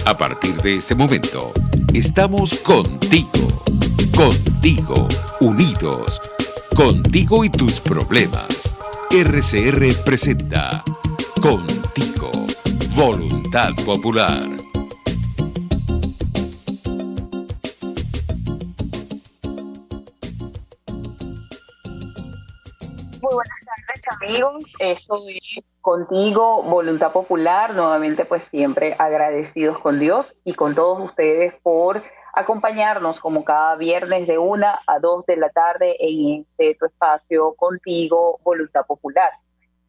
A partir de este momento, estamos contigo, contigo, unidos, contigo y tus problemas. RCR presenta Contigo, Voluntad Popular. Muy buenas tardes, amigos. Esto es Contigo, Voluntad Popular. Nuevamente, pues siempre agradecidos con Dios y con todos ustedes por acompañarnos como cada viernes de 1 a 2 de la tarde en tu espacio Contigo, Voluntad Popular.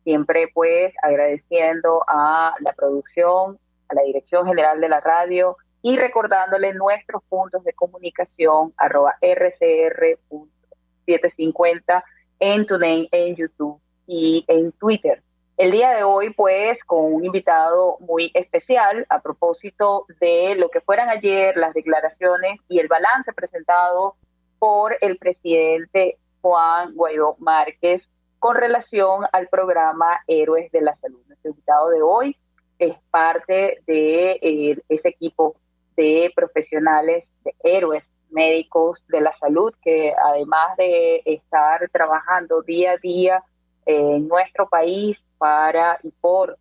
Siempre pues agradeciendo a la producción, a la Dirección General de la Radio y recordándole nuestros puntos de comunicación @rcr.750 en TuneIn, en YouTube y en Twitter. El día de hoy, pues, con un invitado muy especial a propósito de lo que fueran ayer las declaraciones y el balance presentado por el presidente Juan Guaidó Márquez con relación al programa Héroes de la Salud. Nuestro invitado de hoy es parte de ese equipo de profesionales, de héroes médicos de la salud, que además de estar trabajando día a día en nuestro país para y por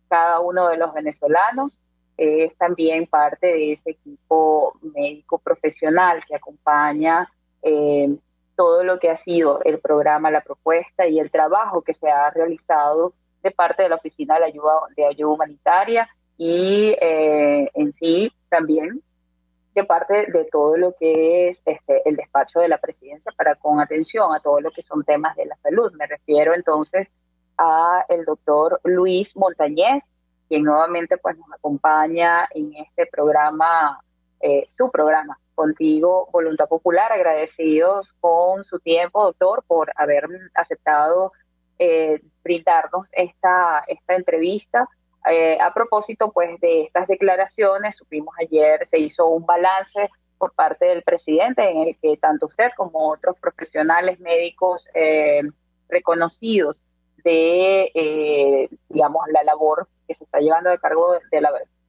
cada uno de los venezolanos, es también parte de ese equipo médico profesional que acompaña todo lo que ha sido el programa, la propuesta y el trabajo que se ha realizado de parte de la Oficina de Ayuda Humanitaria y en sí también de parte de todo lo que es el despacho de la presidencia para con atención a todo lo que son temas de la salud. Me refiero entonces a el doctor Luis Montañez, quien nuevamente pues nos acompaña en este programa, su programa, Contigo, Voluntad Popular. Agradecidos con su tiempo, doctor, por haber aceptado brindarnos esta entrevista. A propósito pues de estas declaraciones, supimos ayer, se hizo un balance por parte del presidente en el que tanto usted como otros profesionales médicos reconocidos de, digamos, la labor que se está llevando a cargo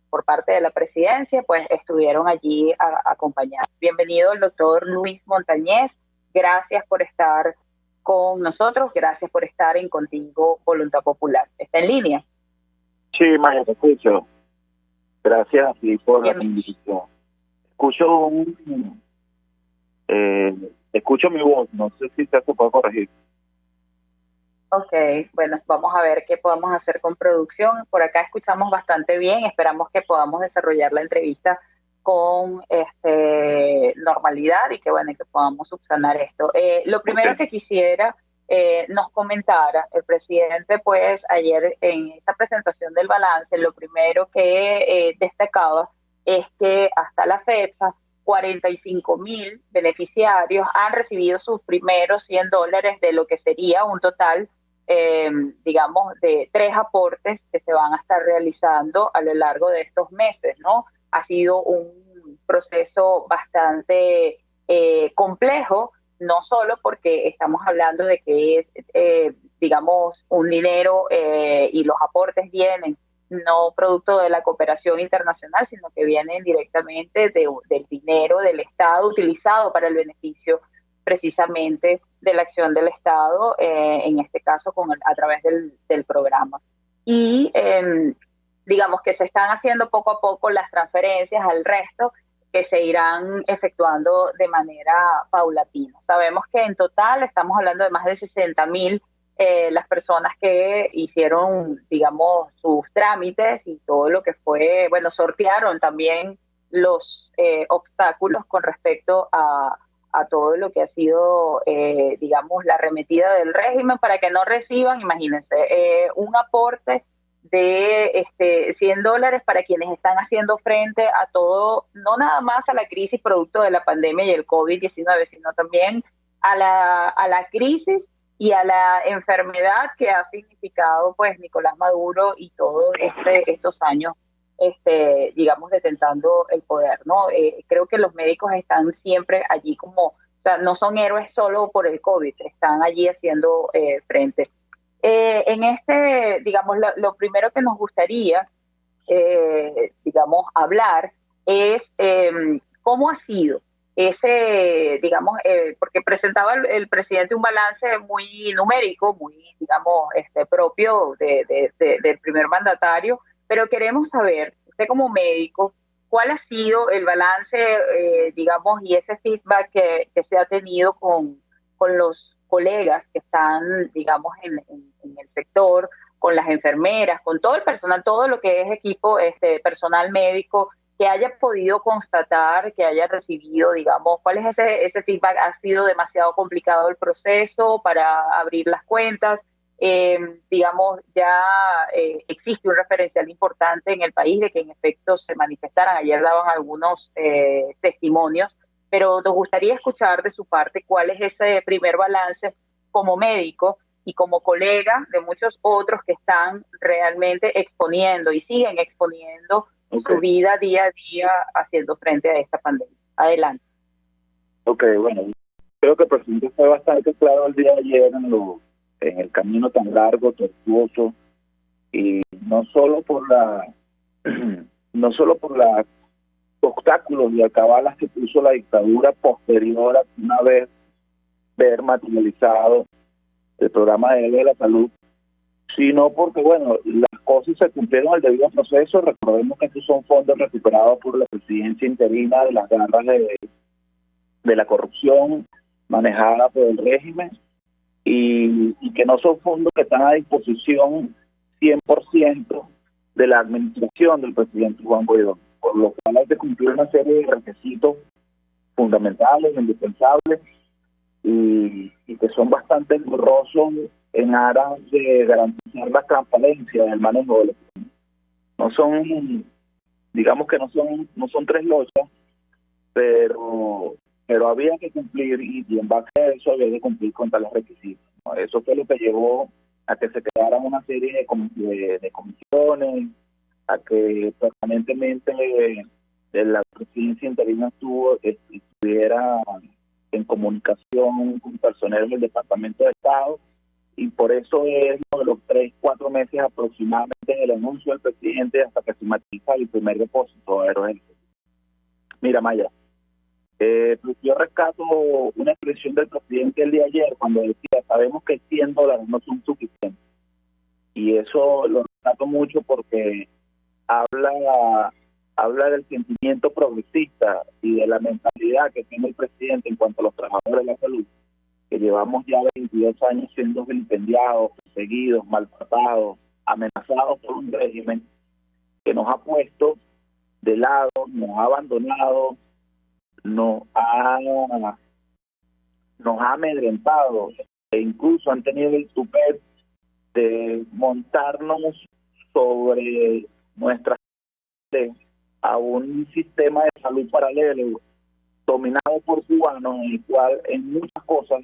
por parte de la presidencia, pues estuvieron allí acompañados. Bienvenido el doctor Luis Montañez, gracias por estar con nosotros, gracias por estar en Contigo, Voluntad Popular. ¿Está en línea? Sí, Maya, te escucho. Gracias a ti por la invitación. Escucho mi voz, no sé si se puede corregir. Ok, bueno, vamos a ver qué podemos hacer con producción. Por acá escuchamos bastante bien, esperamos que podamos desarrollar la entrevista con normalidad y que bueno, que podamos subsanar esto. Lo primero que quisiera nos comentara el presidente, pues ayer en esa presentación del balance, lo primero que destacaba es que hasta la fecha 45,000 beneficiarios han recibido sus primeros $100 de lo que sería un total, digamos, de 3 aportes que se van a estar realizando a lo largo de estos meses, ¿no? Ha sido un proceso bastante complejo, no solo porque estamos hablando de que es, digamos, un dinero y los aportes vienen no producto de la cooperación internacional, sino que vienen directamente del dinero del Estado utilizado para el beneficio precisamente de la acción del Estado, en este caso a través del programa. Y digamos que se están haciendo poco a poco las transferencias al resto, que se irán efectuando de manera paulatina. Sabemos que en total estamos hablando de más de 60,000 las personas que hicieron, digamos, sus trámites y todo lo que fue, bueno, sortearon también los obstáculos con respecto a todo lo que ha sido, digamos, la arremetida del régimen para que no reciban, imagínense, un aporte de $100 para quienes están haciendo frente a todo, no nada más a la crisis producto de la pandemia y el COVID-19, sino también a la crisis y a la enfermedad que ha significado pues Nicolás Maduro y todos estos años, digamos, detentando el poder, ¿no? Creo que los médicos están siempre allí como, o sea, no son héroes solo por el COVID, están allí haciendo frente. En digamos, lo primero que nos gustaría digamos, hablar es cómo ha sido ese, digamos, porque presentaba el presidente un balance muy numérico, muy, digamos, propio del primer mandatario, pero queremos saber, usted como médico, ¿cuál ha sido el balance, digamos, y ese feedback que se ha tenido con los colegas que están, digamos, en el sector, con las enfermeras, con todo el personal, todo lo que es equipo, personal médico, que haya podido constatar, que haya recibido, digamos, cuál es ese feedback? ¿Ha sido demasiado complicado el proceso para abrir las cuentas? Digamos, ya existe un referencial importante en el país de que en efecto se manifestaran. Ayer daban algunos testimonios, pero nos gustaría escuchar de su parte cuál es ese primer balance como médico y como colega de muchos otros que están realmente exponiendo y siguen exponiendo su vida día a día haciendo frente a esta pandemia. Adelante. Ok, bueno, creo que el presidente fue bastante claro el día de ayer en el camino tan largo, tortuoso, y no solo por los obstáculos y acabalas que puso la dictadura posterior a una vez ver materializado el programa de la salud, sino porque, bueno, las cosas se cumplieron al debido proceso. Recordemos que estos son fondos recuperados por la presidencia interina de las garras de la corrupción manejada por el régimen, y que no son fondos que están a disposición 100% de la administración del presidente Juan Guaidó, por lo cual hay que cumplir una serie de requisitos fundamentales, indispensables, y que son bastante engorrosos en aras de garantizar la transparencia del manejo de los fondos. No son, digamos que no son tres lochas, pero había que cumplir, y en base a eso había que cumplir con tales requisitos, ¿no? Eso fue lo que llevó a que se crearan una serie de comisiones, a que permanentemente la presidencia interina estuviera en comunicación con personal del Departamento de Estado, y por eso es de los 3-4 meses aproximadamente del anuncio del presidente hasta que se materializa el primer depósito aerogenético. Mira, Maya, yo rescato una expresión del presidente el día de ayer cuando decía: sabemos que $100 no son suficientes, y eso lo rescato mucho porque habla del sentimiento progresista y de la mentalidad que tiene el presidente en cuanto a los trabajadores de la salud, que llevamos ya 22 años siendo vilipendiados, perseguidos, maltratados, amenazados por un régimen que nos ha puesto de lado, nos ha abandonado, nos ha amedrentado, e incluso han tenido el tupé de montarnos sobre nuestras a un sistema de salud paralelo dominado por cubanos, en el cual en muchas cosas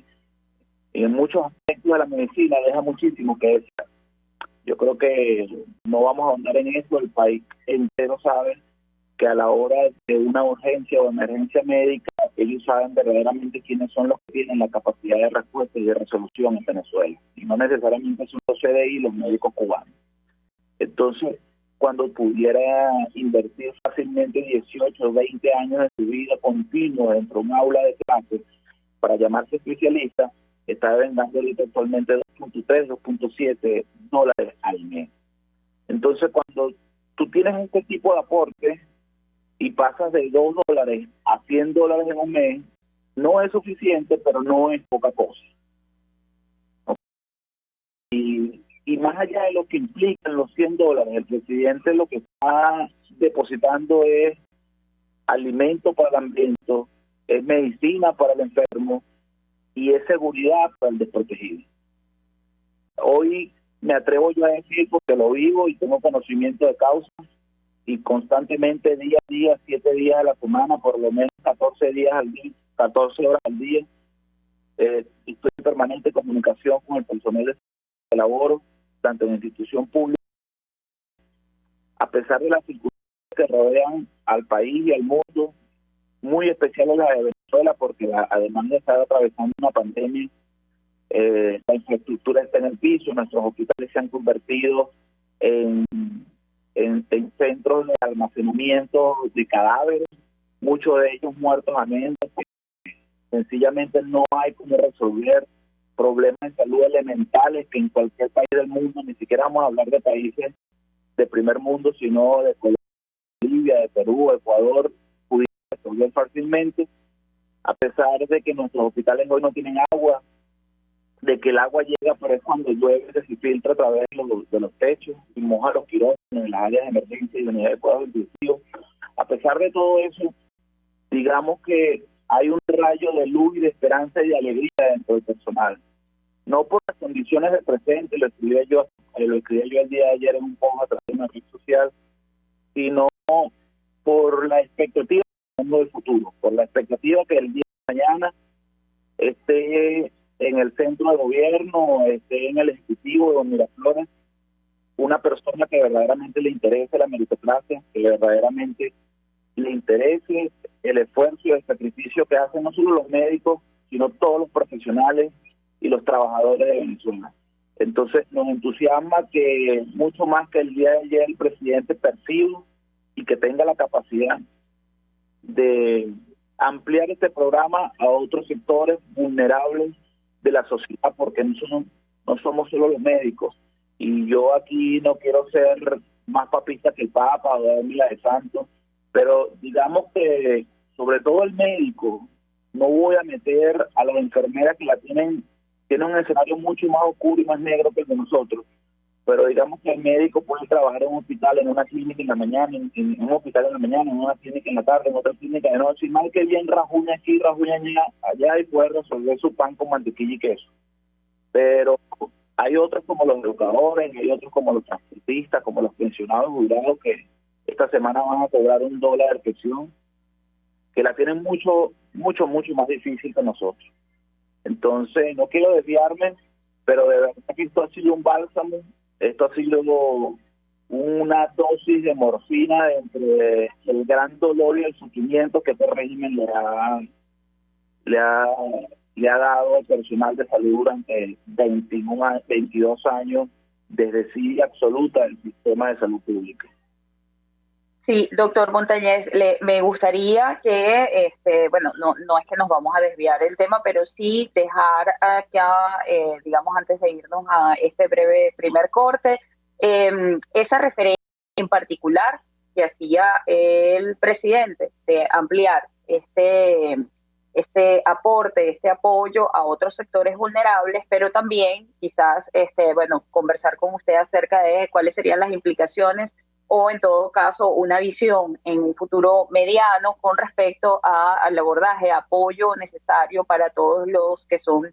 y en muchos aspectos de la medicina deja muchísimo que desear. Yo creo que no vamos a ahondar en eso. El país entero sabe que a la hora de una urgencia o emergencia médica, ellos saben verdaderamente quiénes son los que tienen la capacidad de respuesta y de resolución en Venezuela, y no necesariamente son los CDI y los médicos cubanos. Entonces, cuando pudiera invertir fácilmente 18 o 20 años de su vida continua dentro de un aula de clase para llamarse especialista, está devengando ahorita actualmente $2.3, $2.7 al mes. Entonces, cuando tú tienes este tipo de aporte y pasas de $2 a $100 en un mes, no es suficiente, pero no es poca cosa. Y más allá de lo que implican los $100, el presidente lo que está depositando es alimento para el hambriento, es medicina para el enfermo y es seguridad para el desprotegido. Hoy me atrevo yo a decir, porque lo vivo y tengo conocimiento de causa, y constantemente, día a día, 7 días a la semana, por lo menos 14 días al día, 14 horas al día, estoy en permanente comunicación con el personal de laboro, tanto en la institución pública, a pesar de las circunstancias que rodean al país y al mundo, muy especial la de Venezuela, porque además de estar atravesando una pandemia, la infraestructura está en el piso, nuestros hospitales se han convertido en en centros de almacenamiento de cadáveres, muchos de ellos muertos a menos. Sencillamente no hay cómo resolver problemas de salud elementales que en cualquier país del mundo, ni siquiera vamos a hablar de países de primer mundo, sino de Bolivia, de Perú, Ecuador, pudieran resolver fácilmente, a pesar de que nuestros hospitales hoy no tienen agua, de que el agua llega, pero es cuando llueve, se filtra a través de los techos y moja los quirófanos en las áreas de emergencia y de unidades de cuidados intensivos. A pesar de todo eso, digamos que hay un rayo de luz y de esperanza y de alegría dentro del personal. No por las condiciones del presente, lo escribí yo el día de ayer en un post a través de una red social, sino por la expectativa del futuro, por la expectativa que el día de mañana esté en el centro de gobierno, esté en el ejecutivo de Don Miraflores, una persona que verdaderamente le interese la meritocracia, que verdaderamente le interese el esfuerzo y el sacrificio que hacen no solo los médicos, sino todos los profesionales y los trabajadores de Venezuela. Entonces nos entusiasma que mucho más que el día de ayer el presidente perciba y que tenga la capacidad de ampliar este programa a otros sectores vulnerables de la sociedad, porque no somos solo los médicos. Y yo aquí no quiero ser más papista que el Papa o darme la de santo, pero digamos que sobre todo el médico, no voy a meter a las enfermeras que tienen un escenario mucho más oscuro y más negro que el de nosotros, pero digamos que el médico puede trabajar en un hospital, en una clínica en la mañana, en un hospital en la mañana, en una clínica en la tarde, en otra clínica de noche, y mal que bien rajuña aquí, rajuña allá, y puede resolver su pan con mantequilla y queso. Pero hay otros como los educadores, hay otros como los transportistas, como los pensionados jubilados que esta semana van a cobrar $1 de pensión, que la tienen mucho más difícil que nosotros. Entonces, no quiero desviarme, pero de verdad que esto ha sido un bálsamo, esto ha sido una dosis de morfina entre el gran dolor y el sufrimiento que este régimen le ha dado al personal de salud durante 22 años de desidia absoluta del sistema de salud pública. Sí, doctor Montañez, me gustaría que, no es que nos vamos a desviar del tema, pero sí dejar acá, digamos, antes de irnos a este breve primer corte, esa referencia en particular que hacía el presidente de ampliar este aporte, este apoyo a otros sectores vulnerables, pero también quizás, conversar con usted acerca de cuáles serían las implicaciones o en todo caso una visión en un futuro mediano con respecto al abordaje, apoyo necesario para todos los que son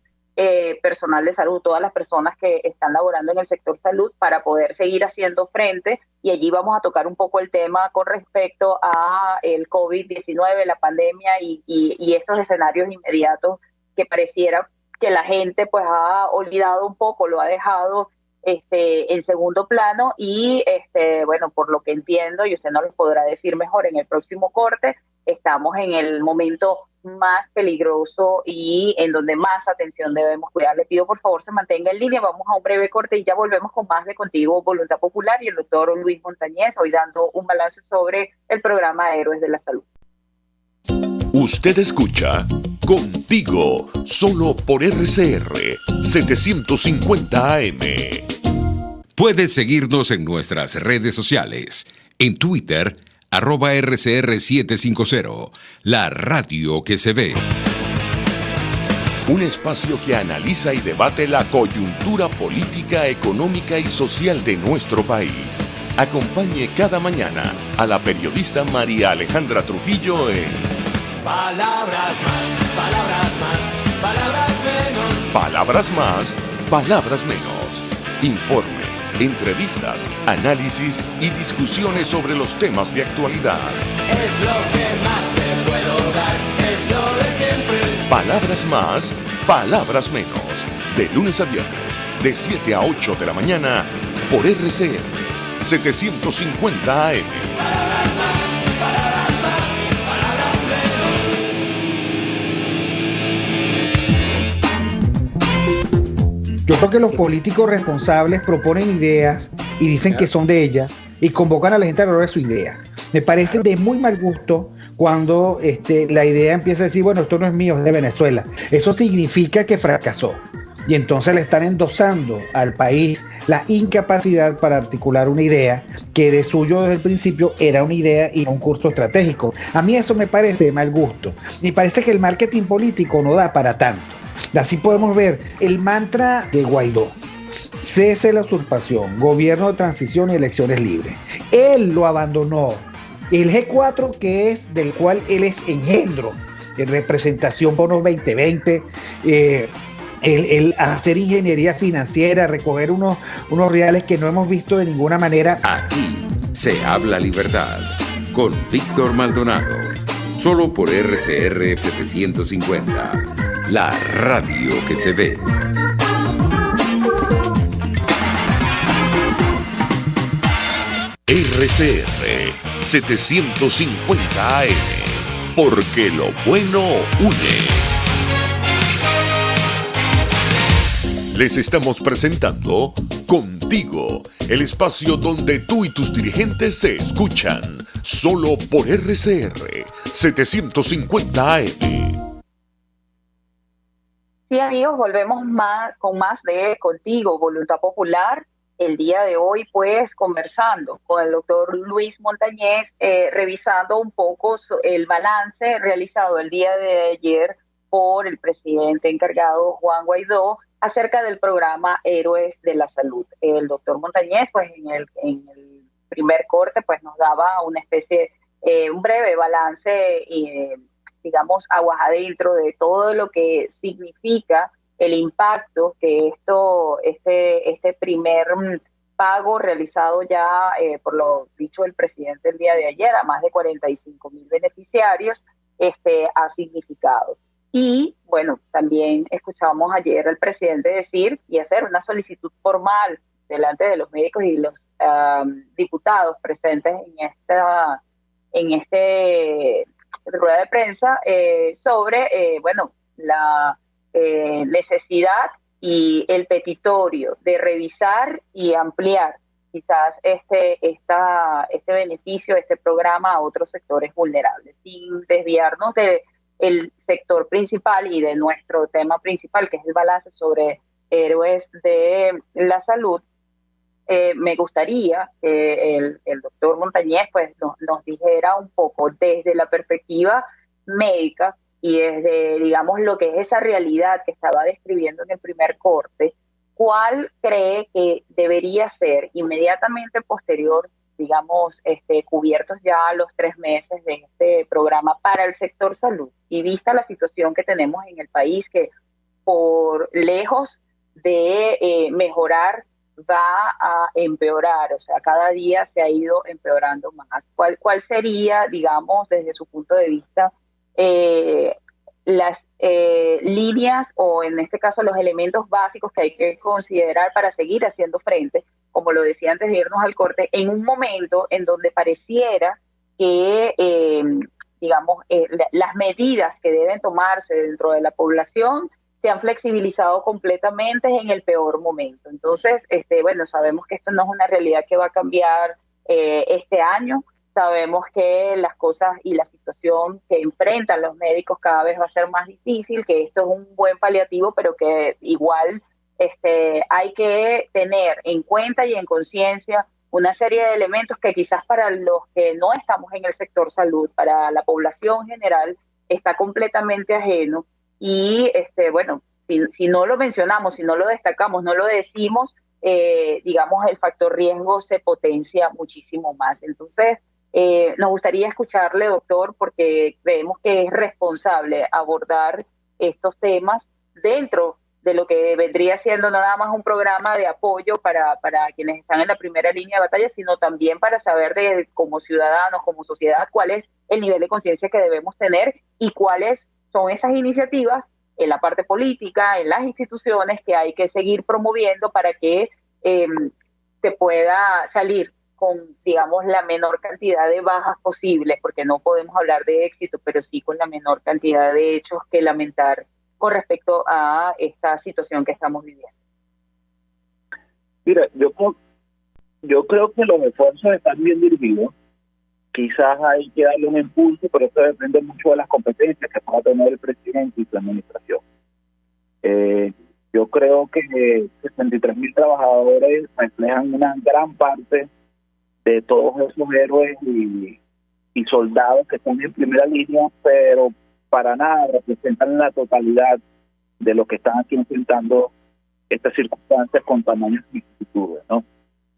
personal de salud, todas las personas que están laborando en el sector salud para poder seguir haciendo frente, y allí vamos a tocar un poco el tema con respecto a el COVID-19, la pandemia y esos escenarios inmediatos que pareciera que la gente pues ha olvidado un poco, lo ha dejado en segundo plano y por lo que entiendo, y usted nos lo podrá decir mejor en el próximo corte, estamos en el momento más peligroso y en donde más atención debemos cuidar. Le pido por favor se mantenga en línea, vamos a un breve corte y ya volvemos con más de Contigo Voluntad Popular y el doctor Luis Montañez, hoy dando un balance sobre el programa Héroes de la Salud. Usted escucha Contigo, solo por RCR 750 AM. Puedes seguirnos en nuestras redes sociales. En Twitter, @RCR750, la radio que se ve. Un espacio que analiza y debate la coyuntura política, económica y social de nuestro país. Acompañe cada mañana a la periodista María Alejandra Trujillo en Palabras más, palabras más, palabras menos. Palabras más, palabras menos. Informes, entrevistas, análisis y discusiones sobre los temas de actualidad. Es lo que más te puedo dar, es lo de siempre. Palabras más, palabras menos. De lunes a viernes, de 7 a 8 de la mañana, por RCR 750 AM. Palabras más, palabras más, palabras menos. Yo creo que los políticos responsables proponen ideas y dicen que son de ellas, y convocan a la gente a hablar de su idea. Me parece de muy mal gusto cuando la idea empieza a decir, bueno, esto no es mío, es de Venezuela. Eso significa que fracasó. Y entonces le están endosando al país la incapacidad para articular una idea que de suyo desde el principio era una idea y no un curso estratégico. A mí eso me parece de mal gusto. Me parece que el marketing político no da para tanto. Así podemos ver el mantra de Guaidó: cese la usurpación, gobierno de transición y elecciones libres. Él lo abandonó. El G4, que es del cual él es engendro, en representación bonos 2020, el hacer ingeniería financiera, recoger unos reales que no hemos visto de ninguna manera. Aquí se habla libertad con Víctor Maldonado, solo por RCR 750, la radio que se ve. RCR 750 AM, porque lo bueno une. Les estamos presentando Contigo, el espacio donde tú y tus dirigentes se escuchan, solo por RCR 750 AM. Sí, amigos, volvemos con más de Contigo, Voluntad Popular. El día de hoy, pues, conversando con el doctor Luis Montañez, revisando un poco el balance realizado el día de ayer por el presidente encargado, Juan Guaidó, acerca del programa Héroes de la Salud. El doctor Montañez, pues, en el primer corte, pues, nos daba una especie, un breve balance, digamos, aguas adentro de todo lo que significa el impacto que este primer pago realizado ya, por lo dicho el presidente el día de ayer, a más de 45,000 beneficiarios, ha significado. Y, bueno, también escuchamos ayer al presidente decir y hacer una solicitud formal delante de los médicos y los diputados presentes en este rueda de prensa sobre, bueno, la necesidad y el petitorio de revisar y ampliar quizás este beneficio, este programa a otros sectores vulnerables, sin desviarnos del sector principal y de nuestro tema principal, que es el balance sobre héroes de la salud. Me gustaría que el doctor Montañez pues nos dijera un poco desde la perspectiva médica y desde, digamos, lo que es esa realidad que estaba describiendo en el primer corte, ¿cuál cree que debería ser inmediatamente posterior, digamos, cubiertos ya los 3 meses de este programa para el sector salud? Y vista la situación que tenemos en el país, que por lejos de mejorar, va a empeorar, o sea, cada día se ha ido empeorando más. ¿Cuál sería, digamos, desde su punto de vista, las líneas o en este caso los elementos básicos que hay que considerar para seguir haciendo frente, como lo decía antes de irnos al corte, en un momento en donde pareciera que, digamos, las medidas que deben tomarse dentro de la población se han flexibilizado completamente en el peor momento? Entonces, bueno, sabemos que esto no es una realidad que va a cambiar este año. Sabemos que las cosas y la situación que enfrentan los médicos cada vez va a ser más difícil, que esto es un buen paliativo, pero que igual hay que tener en cuenta y en conciencia una serie de elementos que quizás para los que no estamos en el sector salud, para la población general, está completamente ajeno. Y, bueno, si no lo mencionamos, si no lo destacamos, no lo decimos, digamos, el factor riesgo se potencia muchísimo más. Entonces, nos gustaría escucharle, doctor, porque creemos que es responsable abordar estos temas dentro de lo que vendría siendo nada más un programa de apoyo para quienes están en la primera línea de batalla, sino también para saber como ciudadanos, como sociedad, cuál es el nivel de conciencia que debemos tener y cuáles son esas iniciativas en la parte política, en las instituciones, que hay que seguir promoviendo para que se pueda salir con, digamos, la menor cantidad de bajas posibles, porque no podemos hablar de éxito, pero sí con la menor cantidad de hechos que lamentar con respecto a esta situación que estamos viviendo. Mira, yo Yo creo que los esfuerzos están bien dirigidos. Quizás hay que darle un impulso, pero eso depende mucho de las competencias que pueda tener el presidente y su administración. Yo creo que 63.000 trabajadores reflejan una gran parte de todos esos héroes y soldados que están en primera línea, pero para nada representan la totalidad de lo que están aquí enfrentando estas circunstancias con tamaños vicisitudes, ¿no?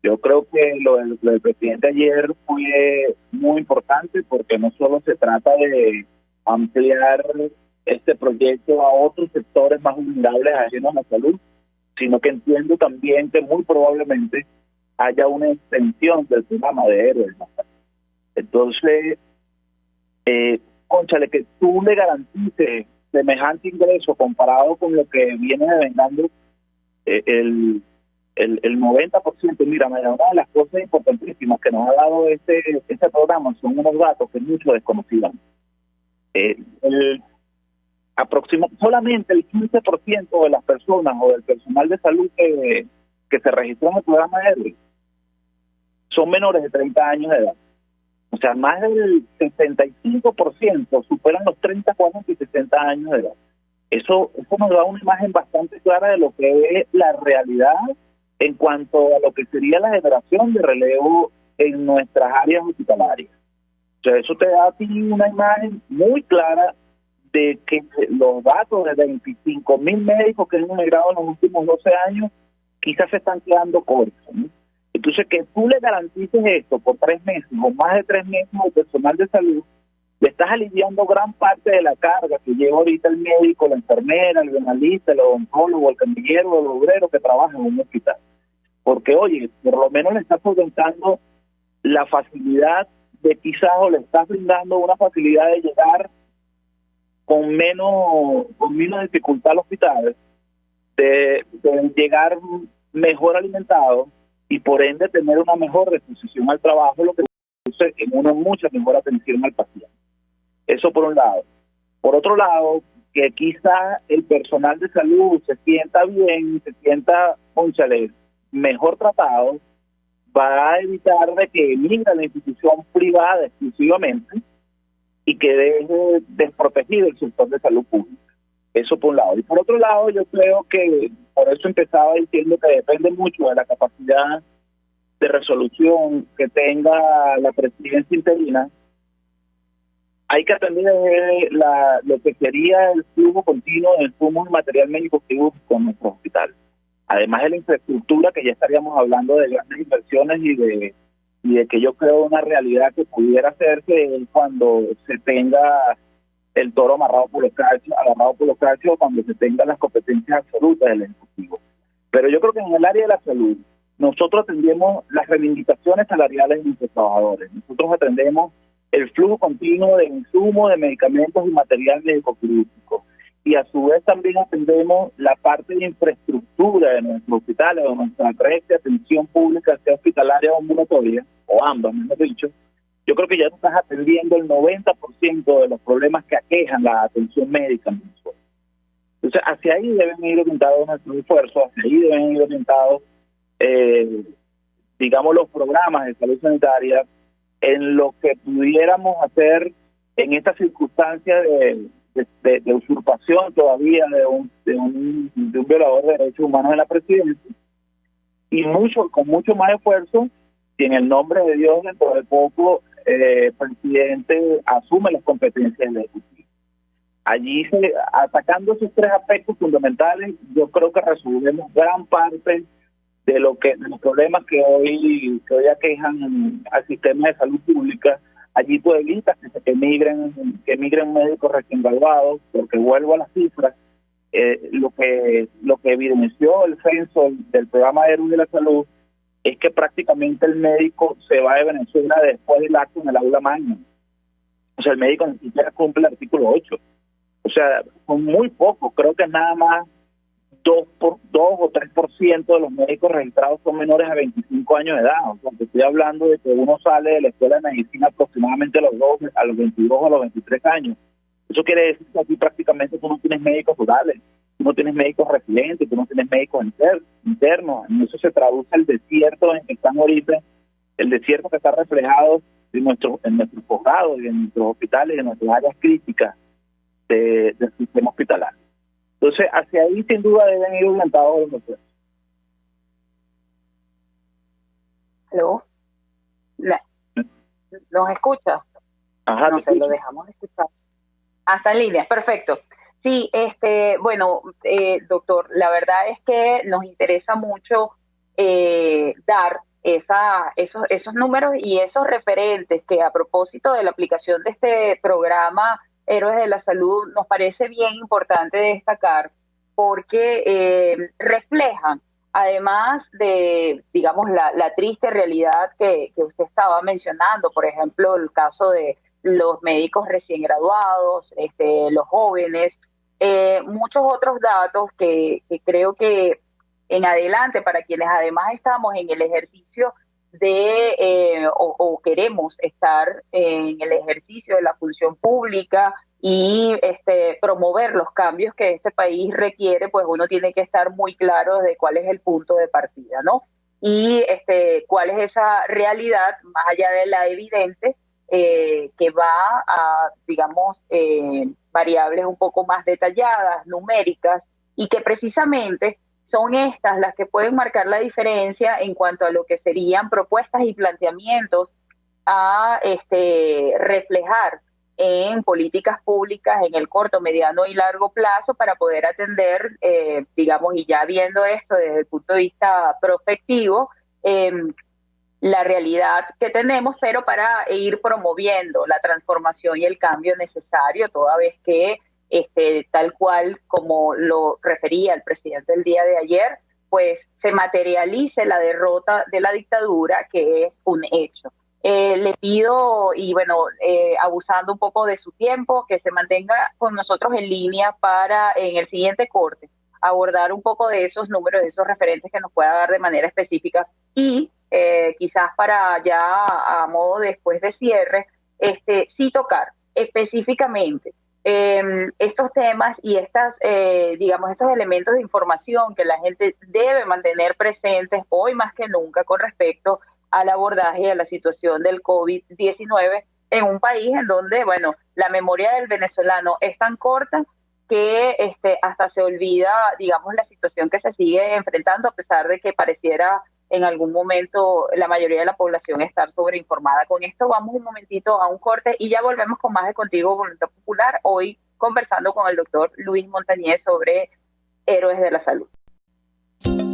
Yo creo que lo del presidente ayer fue muy importante porque no solo se trata de ampliar este proyecto a otros sectores más vulnerables ajenos a la salud, sino que entiendo también que muy probablemente haya una extensión del programa de héroes. Entonces, cónchale, que tú le garantices semejante ingreso comparado con lo que viene devengando el 90%. Mira, una de las cosas importantísimas que nos ha dado este programa son unos datos que muchos desconocían. Solamente el 15% de las personas o del personal de salud que se registró en el programa de son menores de 30 años de edad. O sea, más del 75% superan los 30, 40 y 60 años de edad. Eso nos da una imagen bastante clara de lo que es la realidad en cuanto a lo que sería la generación de relevo en nuestras áreas hospitalarias. O sea, eso te da a ti una imagen muy clara de que los datos de 25.000 médicos que han emigrado en los últimos 12 años quizás se están quedando cortos, ¿no? Entonces, que tú le garantices esto por 3 meses o más de 3 meses al personal de salud, le estás aliviando gran parte de la carga que lleva ahorita el médico, la enfermera, el analista, el odontólogo, el camillero, el obrero que trabaja en un hospital. Porque, oye, por lo menos le estás solventando la facilidad de quizás, o le estás brindando una facilidad de llegar con menos dificultad al hospital, de llegar mejor alimentado y por ende tener una mejor disposición al trabajo, lo que produce en una mucha mejor atención al paciente. Eso por un lado. Por otro lado, que quizá el personal de salud se sienta bien, se sienta, cónchale, mejor tratado, va a evitar de que emigre a la institución privada exclusivamente y que deje desprotegido el sector de salud pública. Eso por un lado. Y por otro lado, yo creo que, por eso empezaba diciendo que depende mucho de la capacidad de resolución que tenga la presidencia interina. Hay que atender lo que sería el flujo continuo del insumo de material médico quirúrgico en nuestros hospitales. Además de la infraestructura, que ya estaríamos hablando de grandes inversiones y de que yo creo una realidad que pudiera hacerse cuando se tenga el toro agarrado por los cachos, cuando se tengan las competencias absolutas del Ejecutivo. Pero yo creo que en el área de la salud, nosotros atendemos las reivindicaciones salariales de nuestros trabajadores. Nosotros atendemos el flujo continuo de insumos, de medicamentos y material médico-quirúrgico. Y a su vez también atendemos la parte de infraestructura de nuestros hospitales, de nuestra red de atención pública, sea hospitalaria o ambulatoria, o ambas, mejor dicho. Yo creo que ya estás atendiendo el 90% de los problemas que aquejan la atención médica en Venezuela. Entonces, hacia ahí deben ir orientados nuestros esfuerzos, hacia ahí deben ir orientados, digamos, los programas de salud sanitaria en lo que pudiéramos hacer en esta circunstancia de usurpación todavía de un violador de derechos humanos en la presidencia, y con mucho más esfuerzo, si en el nombre de Dios dentro de poco el presidente asume las competencias del Ejecutivo. Allí, atacando esos 3 aspectos fundamentales, yo creo que resolvemos gran parte de los problemas que hoy aquejan al sistema de salud pública. Allí tú evitas que migren médicos recién graduados, porque vuelvo a las cifras, lo que evidenció el censo del programa de Héroes de la Salud es que prácticamente el médico se va de Venezuela después del acto en el aula magna. O sea, el médico ni siquiera cumple el artículo 8. O sea, son muy pocos, creo que nada más 2 o 3% de los médicos registrados son menores de 25 años de edad. O sea, te estoy hablando de que uno sale de la escuela de medicina aproximadamente a los 22 o a los 23 años. Eso quiere decir que aquí prácticamente tú no tienes médicos rurales, tú no tienes médicos residentes, tú no tienes médicos internos. En eso se traduce el desierto en que están ahorita, el desierto que está reflejado en nuestros posgrados y en nuestros hospitales, en nuestras áreas críticas del sistema hospitalario. Entonces, hacia ahí sin duda deben ir orientados los doctores. ¿Aló? ¿Nos escucha? Ajá, no sé, lo dejamos de escuchar. Hasta en línea, perfecto. Sí, bueno, doctor, la verdad es que nos interesa mucho dar esos números y esos referentes que, a propósito de la aplicación de este programa Héroes de la Salud, nos parece bien importante destacar porque reflejan, además de, digamos, la triste realidad que usted estaba mencionando, por ejemplo, el caso de los médicos recién graduados, los jóvenes, muchos otros datos que creo que en adelante, para quienes además estamos en el ejercicio de o queremos estar en el ejercicio de la función pública y promover los cambios que este país requiere, pues uno tiene que estar muy claro de cuál es el punto de partida, ¿no? Y cuál es esa realidad, más allá de la evidente, que va a, digamos, variables un poco más detalladas, numéricas, y que precisamente son estas las que pueden marcar la diferencia en cuanto a lo que serían propuestas y planteamientos a reflejar en políticas públicas en el corto, mediano y largo plazo para poder atender, digamos, y ya viendo esto desde el punto de vista prospectivo, la realidad que tenemos, pero para ir promoviendo la transformación y el cambio necesario, toda vez que tal cual como lo refería el presidente el día de ayer, pues se materialice la derrota de la dictadura, que es un hecho. Le pido, y bueno, abusando un poco de su tiempo, que se mantenga con nosotros en línea para en el siguiente corte abordar un poco de esos números, de esos referentes que nos pueda dar de manera específica y quizás para ya a modo después de cierre, sí tocar específicamente estos temas y digamos, estos elementos de información que la gente debe mantener presentes hoy más que nunca con respecto al abordaje y a la situación del COVID-19 en un país en donde, bueno, la memoria del venezolano es tan corta que hasta se olvida, digamos, la situación que se sigue enfrentando, a pesar de que pareciera en algún momento la mayoría de la población estar sobreinformada. Con esto vamos un momentito a un corte y ya volvemos con más de Contigo Voluntad Popular, hoy conversando con el doctor Luis Montañez sobre Héroes de la Salud.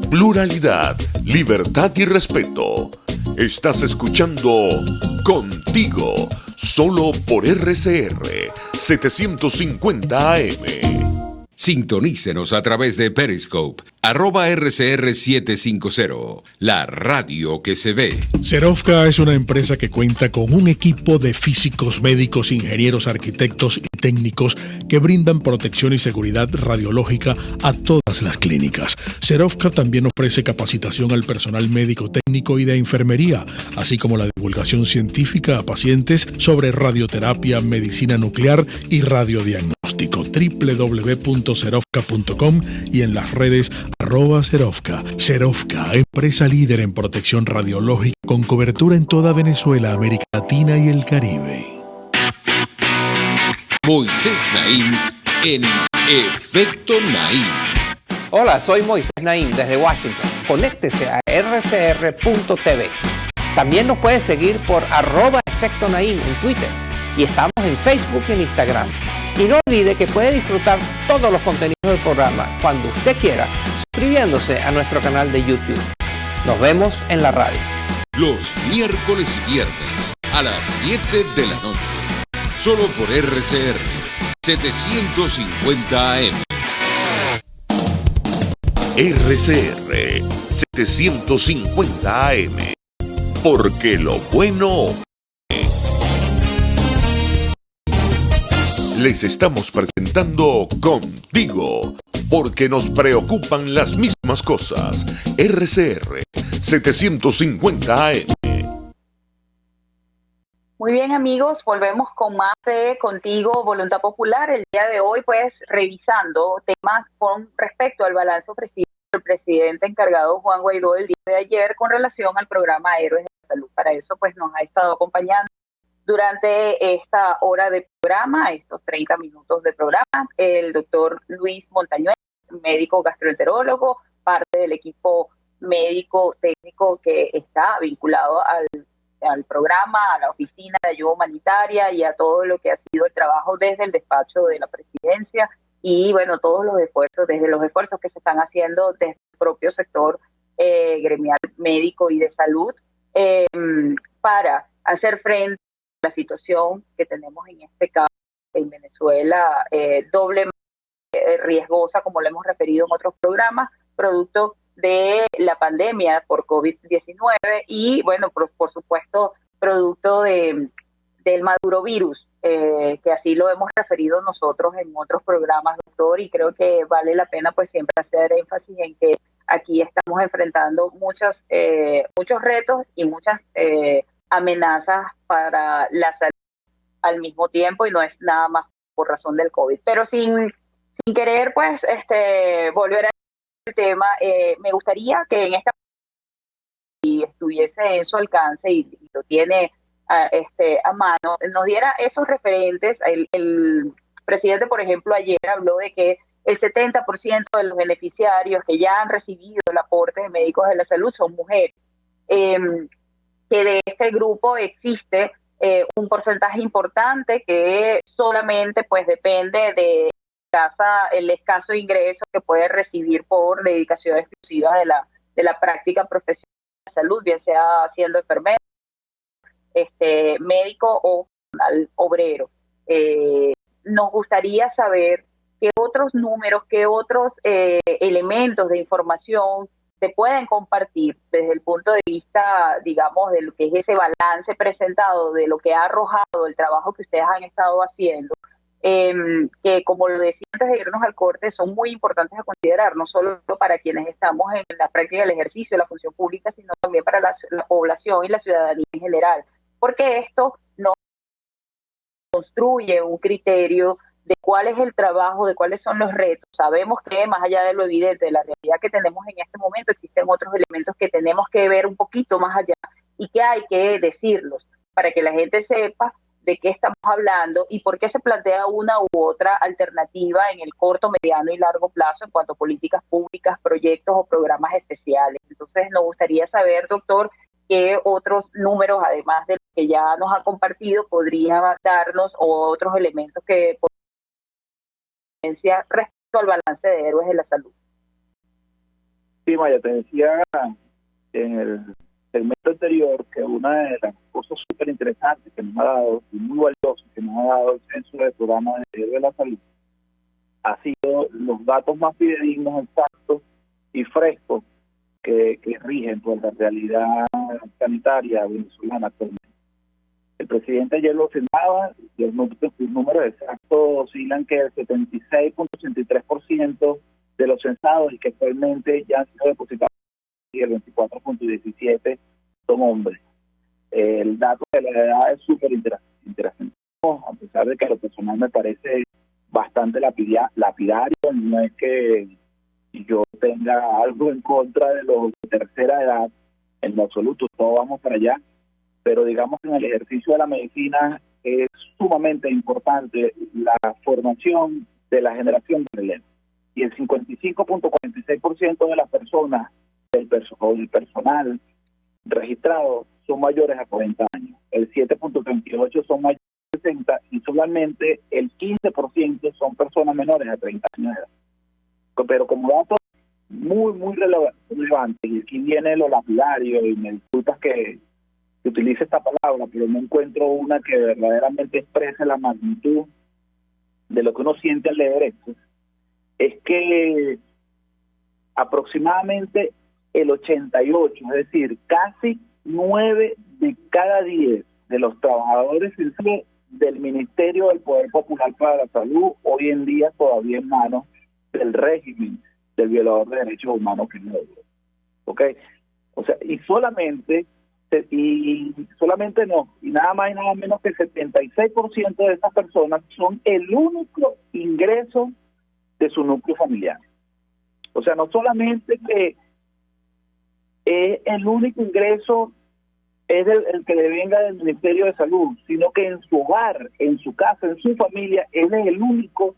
Pluralidad, libertad y respeto. Estás escuchando Contigo, solo por RCR 750 AM. Sintonícenos a través de Periscope, @RCR750, la radio que se ve. Serovka es una empresa que cuenta con un equipo de físicos, médicos, ingenieros, arquitectos y técnicos que brindan protección y seguridad radiológica a todas las clínicas. Serovka también ofrece capacitación al personal médico, técnico y de enfermería, así como la divulgación científica a pacientes sobre radioterapia, medicina nuclear y radiodiagnóstico. www.serovka.com y en las redes @Serovka. Serovka, empresa líder en protección radiológica con cobertura en toda Venezuela, América Latina y el Caribe. Moisés Naim en Efecto Naim. Hola, soy Moisés Naim desde Washington. Conéctese a rcr.tv. También nos puede seguir por @Efecto Naim en Twitter. Y estamos en Facebook y en Instagram. Y no olvide que puede disfrutar todos los contenidos del programa cuando usted quiera, suscribiéndose a nuestro canal de YouTube. Nos vemos en la radio. Los miércoles y viernes a las 7 de la noche. Solo por RCR 750 AM. RCR 750 AM. Porque lo bueno... Les estamos presentando Contigo, porque nos preocupan las mismas cosas. RCR 750 AM. Muy bien, amigos, volvemos con más de Contigo Voluntad Popular. El día de hoy, pues, revisando temas con respecto al balance ofrecido por el presidente encargado Juan Guaidó el día de ayer con relación al programa Héroes de la Salud. Para eso, pues, nos ha estado acompañando durante esta hora de programa, estos 30 minutos de programa, el doctor Luis Montañez, médico gastroenterólogo, parte del equipo médico técnico que está vinculado al programa, a la oficina de ayuda humanitaria y a todo lo que ha sido el trabajo desde el despacho de la presidencia y bueno, todos los esfuerzos, desde los esfuerzos que se están haciendo desde el propio sector gremial médico y de salud para hacer frente a la situación que tenemos en este caso en Venezuela, doblemente riesgosa, como lo hemos referido en otros programas, producto de la pandemia por COVID-19 y, bueno, por supuesto, producto del madurovirus, que así lo hemos referido nosotros en otros programas, doctor, y creo que vale la pena pues siempre hacer énfasis en que aquí estamos enfrentando muchos retos y muchas amenazas para la salud al mismo tiempo y no es nada más por razón del COVID. Pero sin querer pues volver a el tema, me gustaría que en esta y estuviese en su alcance y lo tiene a mano, nos diera esos referentes. El presidente, por ejemplo, ayer habló de que el 70% de los beneficiarios que ya han recibido el aporte de médicos de la salud son mujeres, que de este grupo existe un porcentaje importante que solamente pues depende de el escaso ingreso que puede recibir por dedicación exclusiva de la práctica profesional de salud, bien sea siendo enfermero, médico o obrero. Nos gustaría saber qué otros números, qué otros elementos de información se pueden compartir desde el punto de vista, digamos, de lo que es ese balance presentado, de lo que ha arrojado el trabajo que ustedes han estado haciendo, que como lo decía antes de irnos al corte, son muy importantes a considerar, no solo para quienes estamos en la práctica del ejercicio de la función pública, sino también para la población y la ciudadanía en general, porque esto no construye un criterio de cuál es el trabajo, de cuáles son los retos. Sabemos que más allá de lo evidente, de la realidad que tenemos en este momento, existen otros elementos que tenemos que ver un poquito más allá y que hay que decirlos para que la gente sepa de qué estamos hablando y por qué se plantea una u otra alternativa en el corto, mediano y largo plazo en cuanto a políticas públicas, proyectos o programas especiales. Entonces, nos gustaría saber, doctor, qué otros números, además de los que ya nos ha compartido, podría darnos o otros elementos que respecto al balance de héroes de la salud. Sí, Maya, te decía en el segmento anterior que una de las cosas súper interesantes que nos ha dado y muy valiosas que nos ha dado el censo del programa de héroes de la salud ha sido los datos más fidedignos, exactos y frescos que rigen por la realidad sanitaria venezolana actualmente. El presidente ayer lo firmaba y los números exactos oscilan que el 76.83% de los censados y que actualmente ya han sido depositados y el 24.17% son hombres. El dato de la edad es súper interesante, a pesar de que a lo personal me parece bastante lapidario. No es que yo tenga algo en contra de los de tercera edad, en lo absoluto, todos vamos para allá, pero digamos que en el ejercicio de la medicina es sumamente importante la formación de la generación de relevo. Y el 55.46% de las personas del personal registrado son mayores a 40 años, el 7.38% son mayores a 60 y solamente el 15% son personas menores a 30 años de edad. Pero como dato muy relevante, y aquí viene lo lapidario, y me disculpas que utilice esta palabra, pero no encuentro una que verdaderamente exprese la magnitud de lo que uno siente al leer esto, es que aproximadamente el 88, es decir, casi 9 de cada 10 de los trabajadores del Ministerio del Poder Popular para la Salud hoy en día todavía en manos del régimen del violador de derechos humanos que no es. ¿Ok? O sea, y solamente y solamente no, y nada más y nada menos que el 76% de esas personas son el único ingreso de su núcleo familiar. O sea, no solamente que es el único ingreso es el que le venga del Ministerio de Salud, sino que en su hogar, en su casa, en su familia, él es el único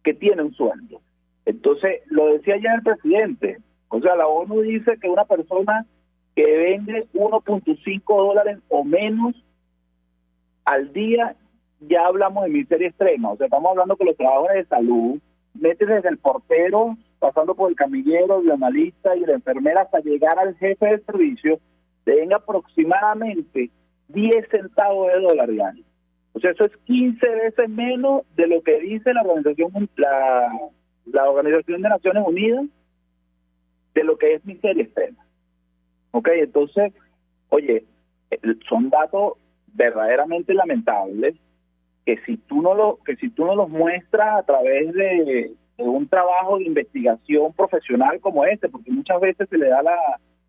que tiene un sueldo. Entonces, lo decía ya el presidente, o sea, la ONU dice que una persona que vende $1.5 o menos al día, ya hablamos de miseria extrema. O sea, estamos hablando que los trabajadores de salud meten desde el portero, pasando por el camillero, el analista y la enfermera, hasta llegar al jefe de servicio, den aproximadamente 10 centavos de dólar diario. O sea, eso es 15 veces menos de lo que dice la Organización de Naciones Unidas de lo que es miseria extrema. ¿Ok? Entonces, oye, son datos verdaderamente lamentables que si tú no los muestras a través de un trabajo de investigación profesional como este, porque muchas veces se le da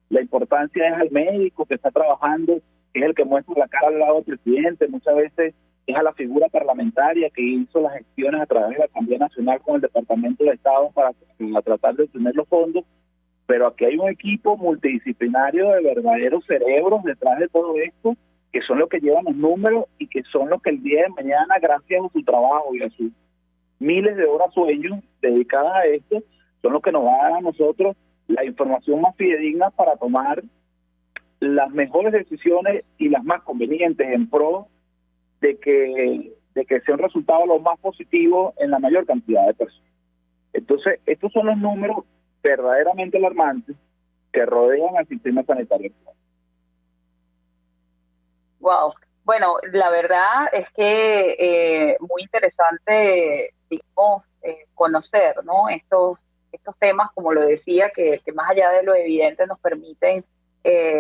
la importancia es al médico que está trabajando, que es el que muestra la cara al lado del presidente, muchas veces es a la figura parlamentaria que hizo las gestiones a través de la Asamblea Nacional con el Departamento de Estado para tratar de obtener los fondos, pero aquí hay un equipo multidisciplinario de verdaderos cerebros detrás de todo esto, que son los que llevan los números y que son los que el día de mañana, gracias a su trabajo y a sus miles de horas sueños dedicadas a esto, son los que nos van a dar a nosotros la información más fidedigna para tomar las mejores decisiones y las más convenientes en pro de que sea un resultado lo más positivo en la mayor cantidad de personas. Entonces, estos son los números verdaderamente alarmantes que rodean al sistema sanitario. Wow. Bueno, la verdad es que muy interesante, digamos, conocer, ¿no? Estos temas, como lo decía, que más allá de lo evidente nos permiten,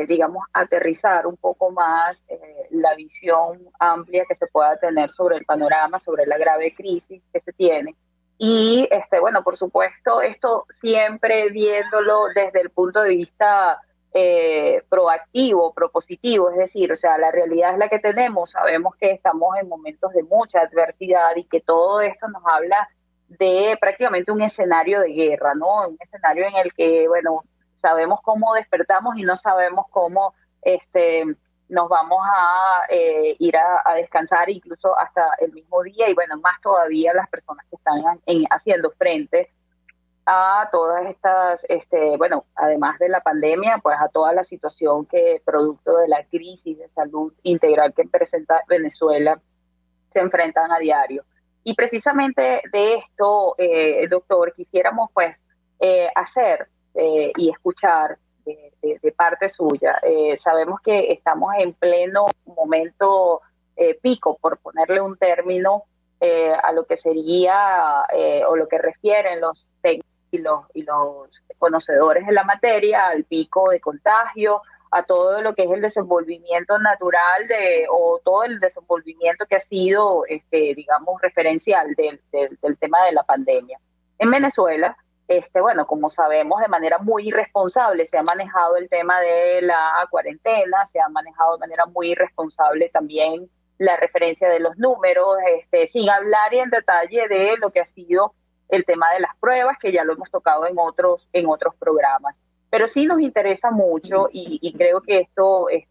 digamos, aterrizar un poco más la visión amplia que se pueda tener sobre el panorama, sobre la grave crisis que se tiene. Y, bueno, por supuesto, esto siempre viéndolo desde el punto de vista proactivo, propositivo, es decir, o sea, la realidad es la que tenemos, sabemos que estamos en momentos de mucha adversidad y que todo esto nos habla de prácticamente un escenario de guerra, ¿no? Un escenario en el que, bueno, sabemos cómo despertamos y no sabemos cómo nos vamos a ir a descansar incluso hasta el mismo día, y bueno, más todavía las personas que están haciendo frente a todas estas, bueno, además de la pandemia, pues a toda la situación que producto de la crisis de salud integral que presenta Venezuela se enfrentan a diario. Y precisamente de esto, doctor, quisiéramos pues hacer y escuchar de parte suya. Sabemos que estamos en pleno momento pico, por ponerle un término, a lo que sería o lo que refieren los técnicos y los conocedores de la materia, al pico de contagio, a todo lo que es el desenvolvimiento natural o todo el desenvolvimiento que ha sido, digamos, referencial del tema de la pandemia. En Venezuela, bueno, como sabemos, de manera muy irresponsable se ha manejado el tema de la cuarentena, se ha manejado de manera muy irresponsable también la referencia de los números, sin hablar y en detalle de lo que ha sido el tema de las pruebas, que ya lo hemos tocado en otros programas. Pero sí nos interesa mucho y creo que esto es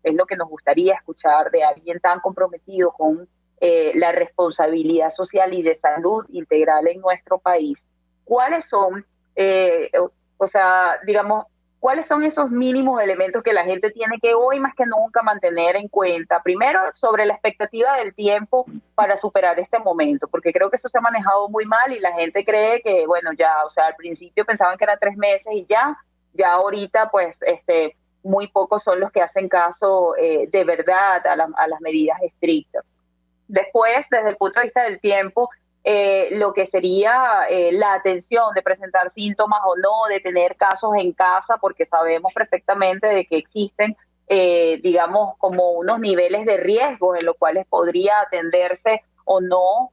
lo que nos gustaría escuchar de alguien tan comprometido con la responsabilidad social y de salud integral en nuestro país. ¿Cuáles son, digamos, cuáles son esos mínimos elementos que la gente tiene que hoy más que nunca mantener en cuenta? Primero, sobre la expectativa del tiempo para superar este momento, porque creo que eso se ha manejado muy mal y la gente cree que, bueno, ya, o sea, al principio pensaban que eran 3 meses y ya ahorita, pues, muy pocos son los que hacen caso de verdad a las medidas estrictas. Después, desde el punto de vista del tiempo, lo que sería la atención de presentar síntomas o no, de tener casos en casa, porque sabemos perfectamente de que existen, digamos, como unos niveles de riesgo en los cuales podría atenderse o no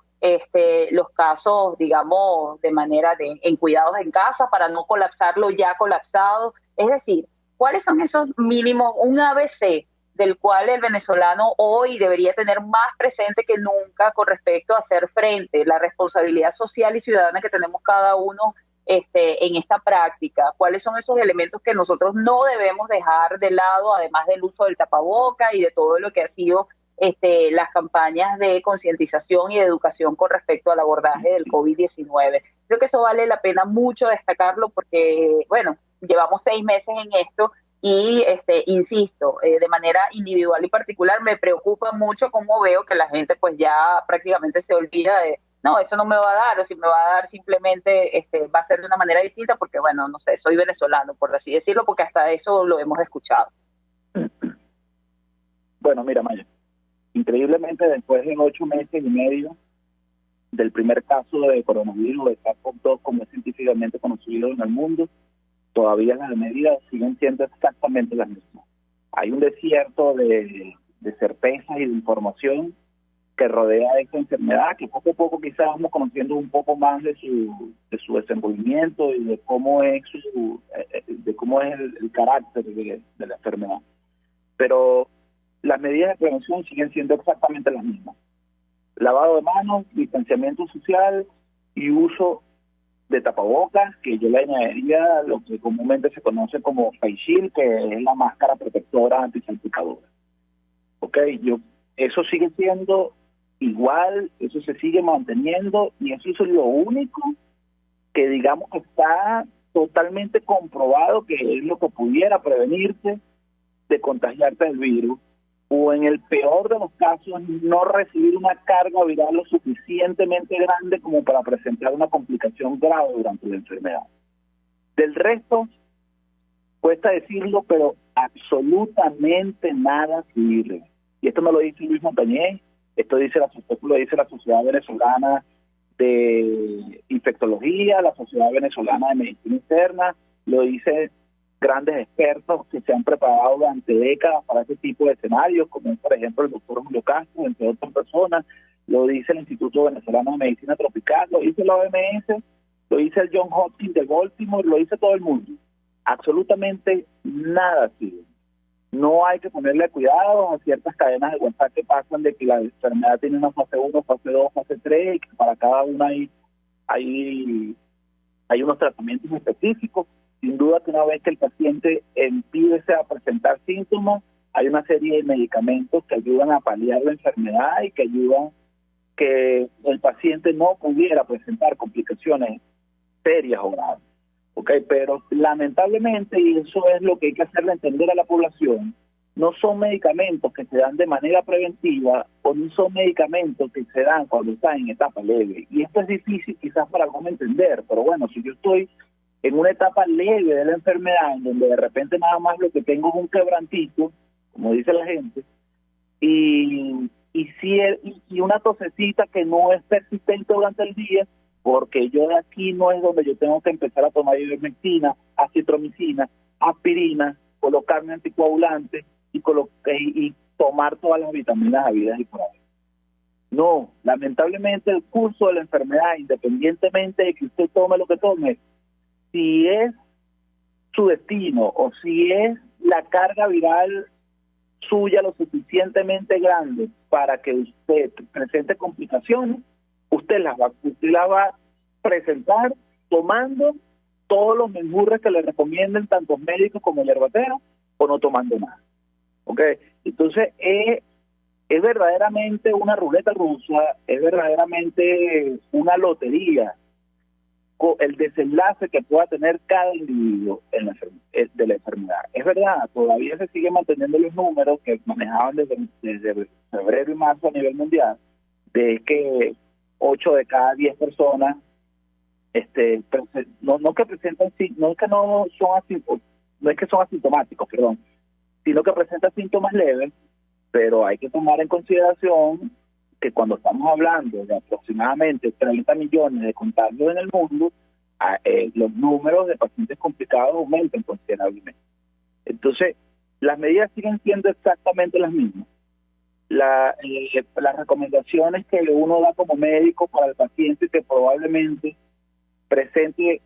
los casos, digamos, de manera en cuidados en casa para no colapsar lo ya colapsado. Es decir, ¿cuáles son esos mínimos, un ABC del cual el venezolano hoy debería tener más presente que nunca con respecto a hacer frente, la responsabilidad social y ciudadana que tenemos cada uno en esta práctica? ¿Cuáles son esos elementos que nosotros no debemos dejar de lado, además del uso del tapaboca y de todo lo que ha sido las campañas de concientización y de educación con respecto al abordaje del COVID-19? Creo que eso vale la pena mucho destacarlo porque, bueno, llevamos 6 meses en esto y, insisto, de manera individual y particular me preocupa mucho cómo veo que la gente pues ya prácticamente se olvida de, no, eso no me va a dar, o si me va a dar simplemente va a ser de una manera distinta porque, bueno, no sé, soy venezolano, por así decirlo, porque hasta eso lo hemos escuchado. Bueno, mira, Maya, increíblemente después de 8 meses y medio del primer caso de coronavirus de SARS-CoV-2 como es científicamente conocido en el mundo, todavía las medidas siguen siendo exactamente las mismas. Hay un desierto de certezas y de información que rodea esta enfermedad, que poco a poco quizás vamos conociendo un poco más de su desenvolvimiento y de cómo es el carácter de la enfermedad. Pero las medidas de prevención siguen siendo exactamente las mismas. Lavado de manos, distanciamiento social y uso de tapabocas, que yo le añadiría lo que comúnmente se conoce como face shield, que es la máscara protectora antisalpicadora. Eso sigue siendo igual, eso se sigue manteniendo y eso es lo único que digamos que está totalmente comprobado que es lo que pudiera prevenirte de contagiarte del virus, o en el peor de los casos no recibir una carga viral lo suficientemente grande como para presentar una complicación grave durante la enfermedad. Del resto, cuesta decirlo, pero absolutamente nada sirve. Y esto no lo dice Luis Montañez, esto lo dice la Sociedad Venezolana de Infectología, la Sociedad Venezolana de Medicina Interna, lo dice grandes expertos que se han preparado durante décadas para ese tipo de escenarios, como por ejemplo el doctor Julio Castro, entre otras personas, lo dice el Instituto Venezolano de Medicina Tropical, lo dice la OMS, lo dice el Johns Hopkins de Baltimore, lo dice todo el mundo. Absolutamente nada sirve. No hay que ponerle cuidado a ciertas cadenas de WhatsApp que pasan de que la enfermedad tiene una fase 1, fase 2, fase 3, y que para cada una hay unos tratamientos específicos. Sin duda que una vez que el paciente empiece a presentar síntomas, hay una serie de medicamentos que ayudan a paliar la enfermedad y que ayudan que el paciente no pudiera presentar complicaciones serias o graves. Pero lamentablemente, y eso es lo que hay que hacerle entender a la población, no son medicamentos que se dan de manera preventiva o no son medicamentos que se dan cuando están en etapa leve. Y esto es difícil quizás para algunos entender, pero bueno, si yo estoy en una etapa leve de la enfermedad, en donde de repente nada más lo que tengo es un quebrantito, como dice la gente, y una tosecita que no es persistente durante el día, porque yo de aquí no es donde yo tengo que empezar a tomar ivermectina, acitromicina, aspirina, colocarme anticoagulante y tomar todas las vitaminas habidas y por haber. No, lamentablemente el curso de la enfermedad, independientemente de que usted tome lo que tome, si es su destino o si es la carga viral suya lo suficientemente grande para que usted presente complicaciones, usted las va a presentar tomando todos los menjurres que le recomienden tanto médicos como yerbateros o no tomando nada. Entonces es verdaderamente una ruleta rusa, es verdaderamente una lotería el desenlace que pueda tener cada individuo de la enfermedad. Es verdad, todavía se siguen manteniendo los números que manejaban desde febrero y marzo a nivel mundial, de que 8 de cada 10 personas no es que son asintomáticos, sino que presentan síntomas leves, pero hay que tomar en consideración que cuando estamos hablando de aproximadamente 30 millones de contagios en el mundo, los números de pacientes complicados aumentan considerablemente. Entonces, las medidas siguen siendo exactamente las mismas. Las recomendaciones que uno da como médico para el paciente que probablemente presente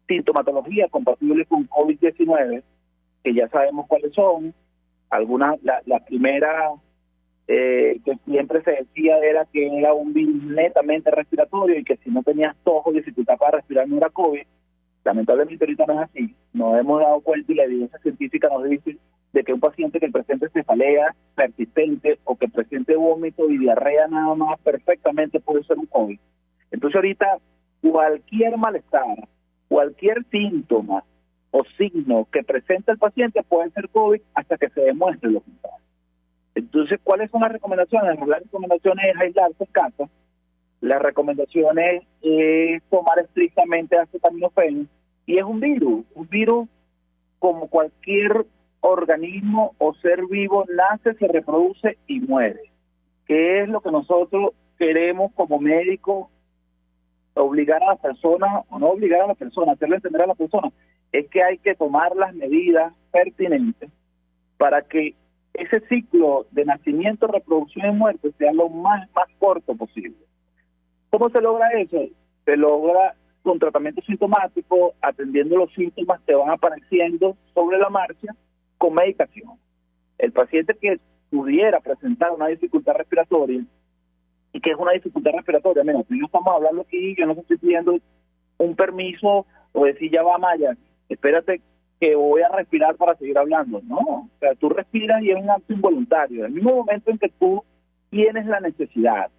sintomatología compatible con COVID-19 que ya sabemos cuáles son. Algunas, la primera que siempre se decía era que era un virus netamente respiratorio y que si no tenías tos o dificultad para respirar no era COVID. Lamentablemente ahorita no es así. Nos hemos dado cuenta y la evidencia científica nos dice de que un paciente que presente cefalea persistente o que presente vómito y diarrea nada más perfectamente puede ser un COVID. Entonces ahorita cualquier malestar, cualquier síntoma o signo que presenta el paciente puede ser COVID hasta que se demuestre lo contrario. Entonces, ¿cuáles son las recomendaciones? Las recomendaciones es aislarse en casa. Las recomendaciones es tomar estrictamente acetaminofén. Y es un virus como cualquier organismo o ser vivo, nace, se reproduce y muere. ¿Qué es lo que nosotros queremos como médicos? Obligar a la persona, o no obligar a la persona, hacerle entender a la persona, es que hay que tomar las medidas pertinentes para que ese ciclo de nacimiento, reproducción y muerte sea lo más corto posible. ¿Cómo se logra eso? Se logra con tratamiento sintomático, atendiendo los síntomas que van apareciendo sobre la marcha, con medicación. El paciente que pudiera presentar una dificultad respiratoria, y que es una dificultad respiratoria, mira, si no estamos hablando aquí, yo no estoy pidiendo un permiso o decir ya va Maya, espérate que voy a respirar para seguir hablando. No, o sea, tú respiras y es un acto involuntario. En el mismo momento en que tú tienes la necesidad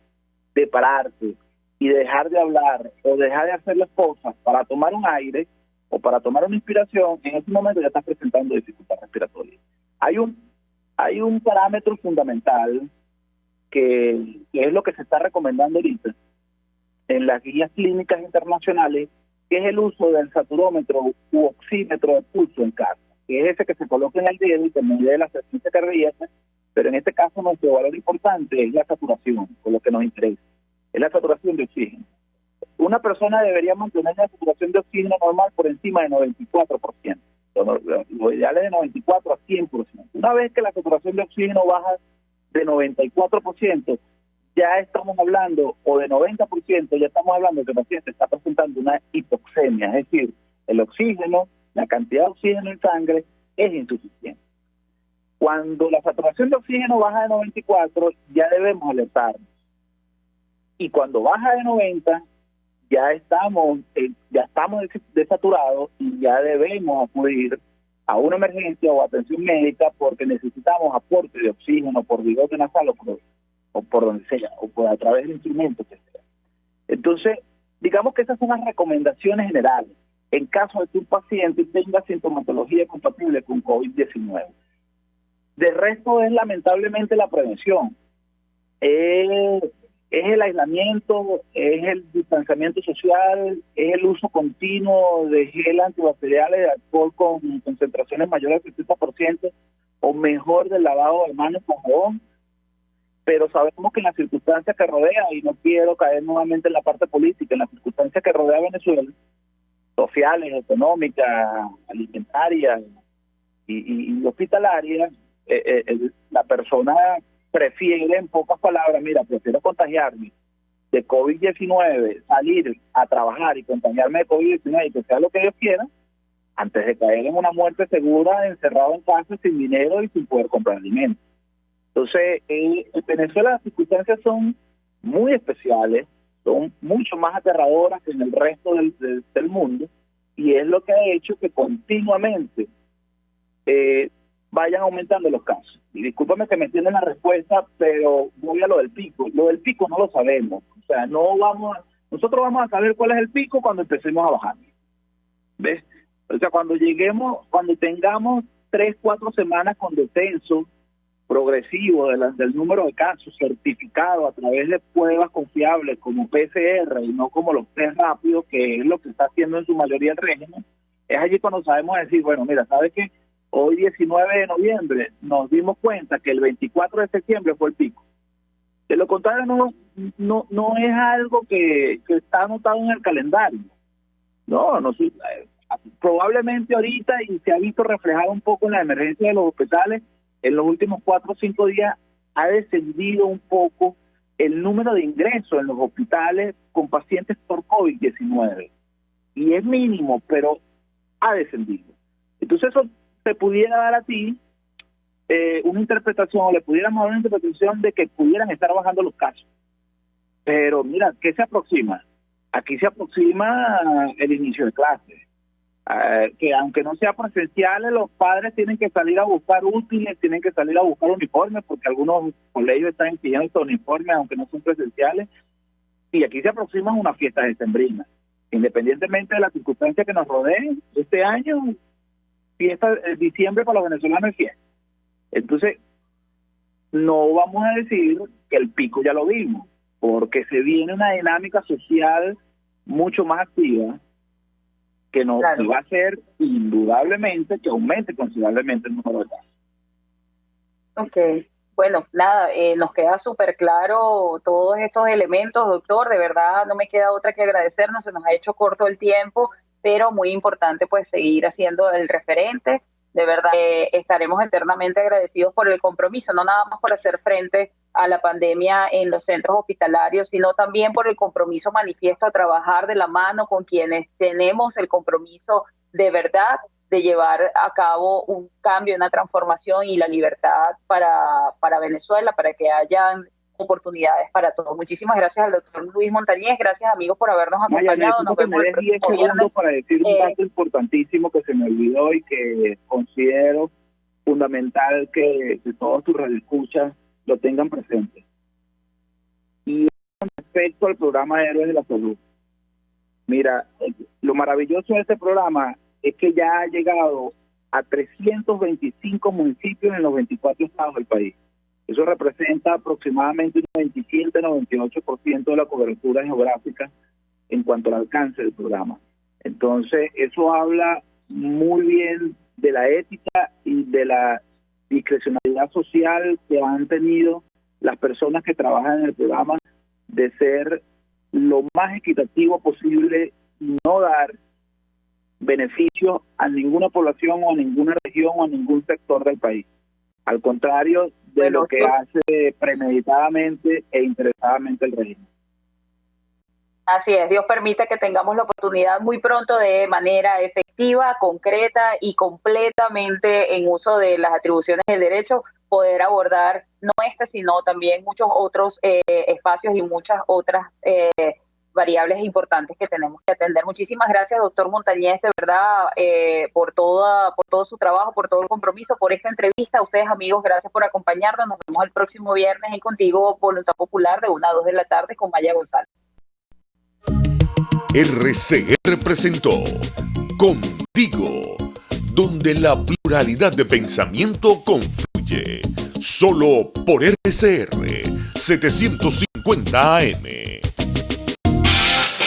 de pararte y dejar de hablar o dejar de hacer las cosas para tomar un aire o para tomar una inspiración, en ese momento ya estás presentando dificultad respiratoria. Hay un parámetro fundamental que es lo que se está recomendando ahorita en las guías clínicas internacionales, que es el uso del saturómetro u oxímetro de pulso en casa, que es ese que se coloca en el dedo y que mide la frecuencia cardíaca, pero en este caso nuestro valor importante es la saturación, por lo que nos interesa, es la saturación de oxígeno. Una persona debería mantener la saturación de oxígeno normal por encima de 94%, lo ideal es de 94 a 100%. Una vez que la saturación de oxígeno baja de 94%, ya estamos hablando, o de 90%, ya estamos hablando de que el paciente está presentando una hipoxemia, es decir, el oxígeno, la cantidad de oxígeno en sangre es insuficiente. Cuando la saturación de oxígeno baja de 94, ya debemos alertarnos. Y cuando baja de 90, ya estamos desaturados y ya debemos acudir a una emergencia o atención médica porque necesitamos aporte de oxígeno por bigote nasal o por donde sea, o por a través de instrumentos que sea. Entonces, digamos que esas son las recomendaciones generales en caso de que un paciente tenga sintomatología compatible con COVID-19. De resto es lamentablemente la prevención. Es el aislamiento, es el distanciamiento social, es el uso continuo de gel antibacteriales, de alcohol con concentraciones mayores del 70%, o mejor del lavado de manos con jabón. Pero sabemos que en las circunstancias que rodea, y no quiero caer nuevamente en la parte política, en las circunstancias que rodea a Venezuela, sociales, económicas, alimentarias y hospitalarias, la persona prefiere, en pocas palabras, mira, prefiero contagiarme de COVID-19, salir a trabajar y contagiarme de COVID-19 y que sea lo que Dios quiera, antes de caer en una muerte segura, encerrado en casa, sin dinero y sin poder comprar alimentos. Entonces, en Venezuela las circunstancias son muy especiales, son mucho más aterradoras que en el resto del mundo, y es lo que ha hecho que continuamente vayan aumentando los casos. Y discúlpame que me entiendan la respuesta, pero voy a lo del pico. Lo del pico no lo sabemos. O sea, nosotros vamos a saber cuál es el pico cuando empecemos a bajar. ¿Ves? O sea, cuando tengamos 3-4 semanas con descenso progresivo del número de casos certificados a través de pruebas confiables como PCR y no como los test rápidos, que es lo que está haciendo en su mayoría el régimen, es allí cuando sabemos decir, bueno, mira, ¿sabes qué? Hoy 19 de noviembre nos dimos cuenta que el 24 de septiembre fue el pico. De lo contrario, no es algo que está anotado en el calendario. No, probablemente ahorita, y se ha visto reflejado un poco en la emergencia de los hospitales, en los últimos 4 o 5 días ha descendido un poco el número de ingresos en los hospitales con pacientes por COVID-19. Y es mínimo, pero ha descendido. Entonces eso te pudiera dar a ti una interpretación, o le pudiéramos dar una interpretación de que pudieran estar bajando los casos. Pero mira, ¿qué se aproxima? Aquí se aproxima el inicio de clases. Que aunque no sea presenciales, los padres tienen que salir a buscar útiles, tienen que salir a buscar uniformes, porque algunos colegios están exigiendo estos uniformes, aunque no son presenciales. Y aquí se aproximan unas fiestas decembrinas. Independientemente de las circunstancias que nos rodeen, este año, fiesta de diciembre para los venezolanos es fiesta. Entonces, no vamos a decir que el pico ya lo vimos, porque se viene una dinámica social mucho más activa, que nos va a hacer indudablemente que aumente considerablemente el número de casos. Ok, bueno, nada, nos queda súper claro todos estos elementos, doctor, de verdad no me queda otra que agradecernos, se nos ha hecho corto el tiempo, pero muy importante pues seguir haciendo el referente. De verdad, estaremos eternamente agradecidos por el compromiso, no nada más por hacer frente a la pandemia en los centros hospitalarios, sino también por el compromiso manifiesto a trabajar de la mano con quienes tenemos el compromiso de verdad de llevar a cabo un cambio, una transformación y la libertad para Venezuela, para que hayan oportunidades para todos. Muchísimas gracias al doctor Luis Montañez, gracias amigos por habernos acompañado. Nos vemos el próximo viernes. Para decir un dato importantísimo que se me olvidó y que considero fundamental que todos tus radioescuchas lo tengan presente. Y con respecto al programa Héroes de la Salud, mira, lo maravilloso de este programa es que ya ha llegado a 325 municipios en los 24 estados del país. Eso representa aproximadamente un 97-98% de la cobertura geográfica en cuanto al alcance del programa. Entonces, eso habla muy bien de la ética y de la discrecionalidad social que han tenido las personas que trabajan en el programa, de ser lo más equitativo posible y no dar beneficios a ninguna población o a ninguna región o a ningún sector del país. Al contrario de lo que hace premeditadamente e interesadamente el régimen. Así es, Dios permite que tengamos la oportunidad muy pronto de manera efectiva, concreta y completamente en uso de las atribuciones del derecho, poder abordar no sino también muchos otros espacios y muchas otras variables importantes que tenemos que atender. Muchísimas gracias, doctor Montañez, de verdad, por todo su trabajo, por todo el compromiso, por esta entrevista. A ustedes, amigos, gracias por acompañarnos. Nos vemos el próximo viernes en Contigo, Voluntad Popular, de 1 a 2 de la tarde con Maya González. RCR presentó Contigo, donde la pluralidad de pensamiento confluye. Solo por RCR 750 AM.